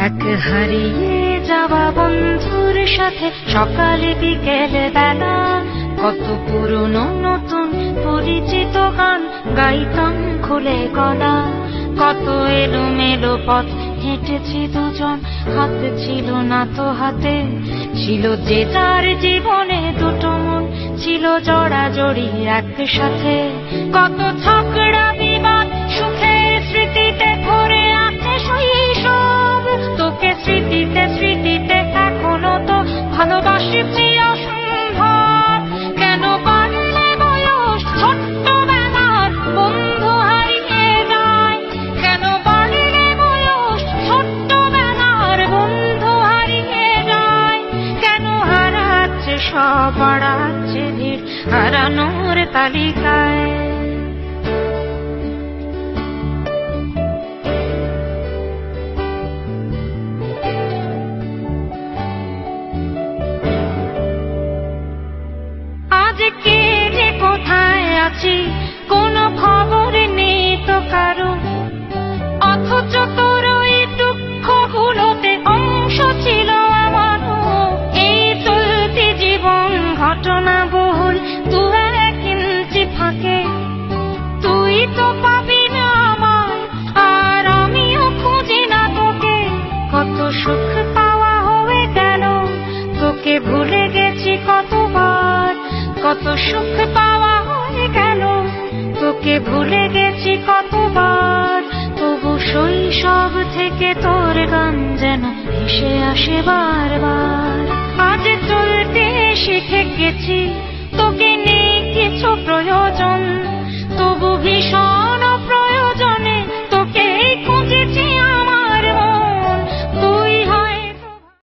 এক হারিয়ে যাওয়া বন্ধুর সাথে সকালে বিকেল বেলা কত পুরনো নতুন পরিচিত গান গাইতাম খুলে গলা। কত এলোমেলো পথ হেঁটেছি দুজন, হাত ছিল না তো হাতে। ছিল যে যার জীবনে দুটো মন, ছিল জড়াজড়ি একসাথে। কত ঝগড়া বিবাদ সুখের স্মৃতিতে ভরে আছে শৈশব। তোকে স্মৃতিতে স্মৃতিতে এখনো তো ভালোবাসছি অসম্ভব। কেন বাড়লে বয়স ছোট্টবেলার বন্ধু হারিয়ে যায়? কেন বাড়লে বয়স ছোট্টবেলার বন্ধু হারিয়ে যায়? কেন হারাচ্ছে সব, বাড়াচ্ছে ভিড় হারানোর তালিকায়? আজ কে যে কোথায় আছি কোনো খবর নেই তো কারো, অথচ তোর ওই দুঃখগুলোতে অংশ ছিল আমারও। এই চলতি জীবন ঘটনা বহুল দু এক ইঞ্চি ফাঁকে। তুই তো পাবি না আমায়, আর আমিও খুঁজি না তোকে। কত সুখ পাওয়া হয়ে গেল, তোকে ভুলে গেছি কতবার। কত সুখ পাওয়া হয়ে গেল, তোকে ভুলে গেছি কতবার। তবু শৈশব থেকে তোর গান যেন ভেসে আসে বারবার। আজ চলতে শিখে গেছি তোকে